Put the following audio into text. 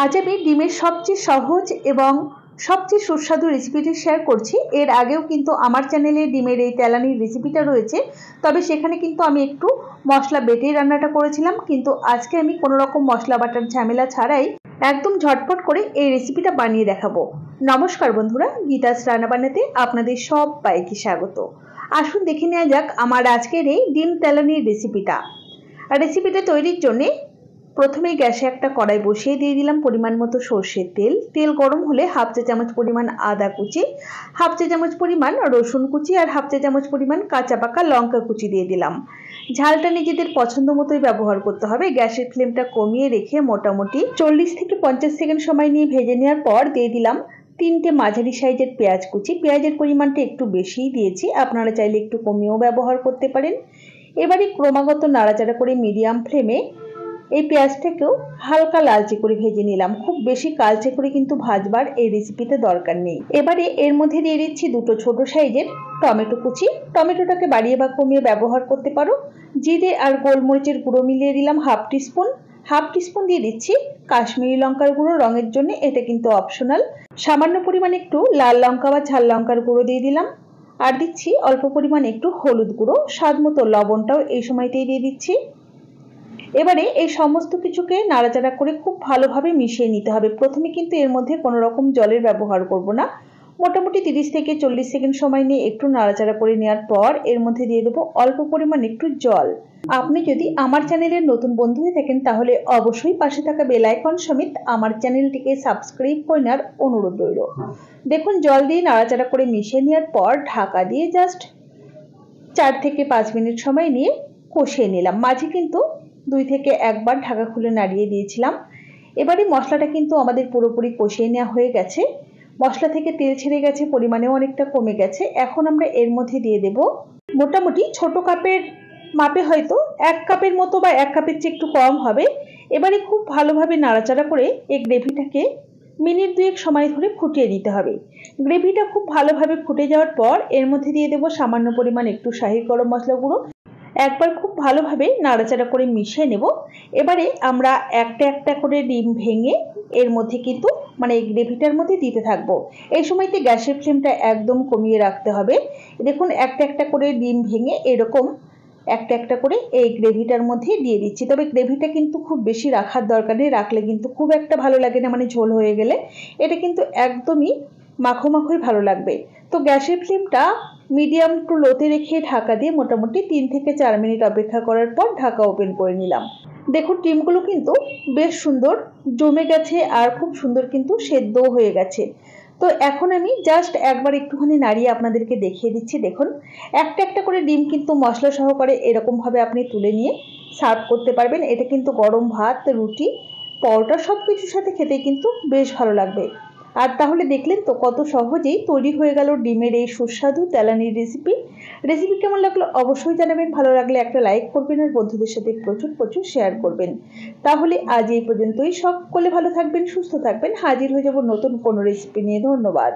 আজ আমি ডিমের সবচেয়ে সহজ এবং সবচেয়ে সুস্বাদু রেসিপিটি শেয়ার করছি। এর আগেও কিন্তু আমার চ্যানেলে ডিমের এই তেলানির রেসিপিটা রয়েছে, তবে সেখানে কিন্তু আমি একটু মশলা বেটেই রান্নাটা করেছিলাম। কিন্তু আজকে আমি কোনো রকম মশলা বাটার ঝামেলা ছাড়াই একদম ঝটপট করে এই রেসিপিটা বানিয়ে দেখাবো। নমস্কার বন্ধুরা, গীতাস রান্নাবান্নাতে আপনাদের সবাইকে স্বাগত। আসুন দেখে নেওয়া যাক আমার আজকের এই ডিম তেলানির রেসিপিটা। রেসিপিটা তৈরির জন্যে প্রথমেই গ্যাসে একটা কড়াই বসিয়ে দিয়ে দিলাম পরিমাণ মতো সর্ষের তেল। তেল গরম হলে হাফ চা চামচ পরিমাণ আদা কুচি, হাফ চা চামচ পরিমাণ রসুন কুচি আর হাফ চা চামচ পরিমাণ কাঁচা পাকা লঙ্কা কুচি দিয়ে দিলাম। ঝালটা নিজেদের পছন্দ মতোই ব্যবহার করতে হবে। গ্যাসের ফ্লেমটা কমিয়ে রেখে মোটামুটি 40 থেকে 50 সেকেন্ড সময় নিয়ে ভেজে নেওয়ার পর দিয়ে দিলাম 3টে মাঝারি সাইজের পেঁয়াজ কুচি। পেঁয়াজের পরিমাণটা একটু বেশিই দিয়েছি, আপনারা চাইলে একটু কমিয়েও ব্যবহার করতে পারেন। এবারে ক্রমাগত নাড়াচাড়া করে মিডিয়াম ফ্লেমে এই পেঁয়াজটাকেও হালকা লালচে করে ভেজে নিলাম। খুব বেশি কালচে করে কিন্তু ভাজবার এই রেসিপিতে দরকার নেই। এবারে এর মধ্যে দিয়ে দিচ্ছি 2টো ছোট সাইজের টমেটো কুচি। টমেটোটাকে বাড়িয়ে বা কমিয়ে ব্যবহার করতে পারো। জিরে আর গোলমরিচের গুঁড়ো মিলিয়ে দিলাম হাফ টিস্পুন দিয়ে দিচ্ছি কাশ্মীরি লঙ্কার গুঁড়ো রঙের জন্য, এটা কিন্তু অপশনাল। সামান্য পরিমাণে একটু লাল লঙ্কা বা ঝাল লঙ্কার গুঁড়ো দিয়ে দিলাম, আর দিচ্ছি অল্প পরিমাণে একটু হলুদ গুঁড়ো, স্বাদ মতো লবণটাও এই সময়তেই দিয়ে দিচ্ছি। এবারে এই সমস্ত কিছুকে নাড়াচাড়া করে খুব ভালোভাবে মিশিয়ে নিতে হবে। প্রথমে কিন্তু এর মধ্যে কোনো রকম জলের ব্যবহার করব না। মোটামুটি 30 থেকে 40 সেকেন্ড সময় নিয়ে একটু নাড়াচাড়া করে নেওয়ার পর এর মধ্যে দিয়ে দেবো অল্প পরিমাণ একটু জল। আপনি যদি আমার চ্যানেলের নতুন বন্ধু হয়ে থাকেন তাহলে অবশ্যই পাশে থাকা বেল আইকন সমেত আমার চ্যানেলটিকে সাবস্ক্রাইব করে নেওয়ার অনুরোধ রইল। দেখুন জল দিয়ে নাড়াচাড়া করে মিশিয়ে নেওয়ার পর ঢাকা দিয়ে জাস্ট 4 থেকে 5 মিনিট সময় নিয়ে কষিয়ে নিলাম। মাঝে কিন্তু 2 থেকে 1 বার ঢাকা খুলে নাড়িয়ে দিয়েছিলাম। এবারে মশলাটা কিন্তু আমাদের পুরোপুরি কষিয়ে নেওয়া হয়ে গেছে। মশলা থেকে তেল ছেড়ে গেছে, পরিমাণেও অনেকটা কমে গেছে। এখন আমরা এর মধ্যে দিয়ে দেব মোটামুটি ছোট কাপের মাপে হয়তো 1 কাপের মতো বা 1 কাপের চেয়ে একটু কম হবে। এবারে খুব ভালোভাবে নাড়াচাড়া করে এই গ্রেভিটাকে মিনিট 2 সময় ধরে ফুটিয়ে নিতে হবে। গ্রেভিটা খুব ভালোভাবে ফুটে যাওয়ার পর এর মধ্যে দিয়ে দেব সামান্য পরিমাণ একটু শাহি গরম মশলা গুঁড়ো। একবার খুব ভালোভাবে নাড়াচাড়া করে মিশিয়ে নেব। এবারে আমরা একটা একটা করে ডিম ভেঙে এর মধ্যে কিন্তু এই গ্রেভিটার মধ্যে দিতে থাকবো। এই সময়তে গ্যাসের ফ্লেমটা একদম কমিয়ে রাখতে হবে। দেখুন একটা একটা করে ডিম ভেঙে এরকম একটা একটা করে এই গ্রেভিটার মধ্যে দিয়ে দিচ্ছি। তবে গ্রেভিটা কিন্তু খুব বেশি রাখার দরকার নেই, রাখলে কিন্তু খুব একটা ভালো লাগে না, ঝোল হয়ে গেলে এটা কিন্তু একদমই মাখো মাখোই ভালো লাগবে। তো গ্যাসের ফ্লেমটা মিডিয়াম টু লোতে রেখে ঢাকা দিয়ে মোটামুটি 3 থেকে 4 মিনিট অপেক্ষা করার পর ঢাকা ওপেন করে নিলাম। দেখুন ডিমগুলো কিন্তু বেশ সুন্দর জমে গেছে আর খুব সুন্দর কিন্তু সেদ্ধও হয়ে গেছে। তো এখন আমি জাস্ট একবার একটুখানি নাড়িয়ে আপনাদেরকে দেখিয়ে দিচ্ছি। দেখুন একটা একটা করে ডিম কিন্তু মশলা সহকারে এরকমভাবে আপনি তুলে নিয়ে সার্ভ করতে পারবেন। এটা কিন্তু গরম ভাত, রুটি, পরোটা সব কিছুর সাথে খেতে কিন্তু বেশ ভালো লাগবে। আর তাহলে দেখলেন তো কত সহজেই তৈরি হয়ে গেল ডিমের এই সুস্বাদু তেলানির রেসিপি। রেসিপি কেমন লাগলো অবশ্যই জানাবেন। ভালো লাগলে একটা লাইক করবেন আর বন্ধুদের সাথে প্রচুর প্রচুর শেয়ার করবেন। তাহলে আজ এই পর্যন্তই। সকলে ভালো থাকবেন, সুস্থ থাকবেন। হাজির হয়ে যাব নতুন কোনো রেসিপি নিয়ে। ধন্যবাদ।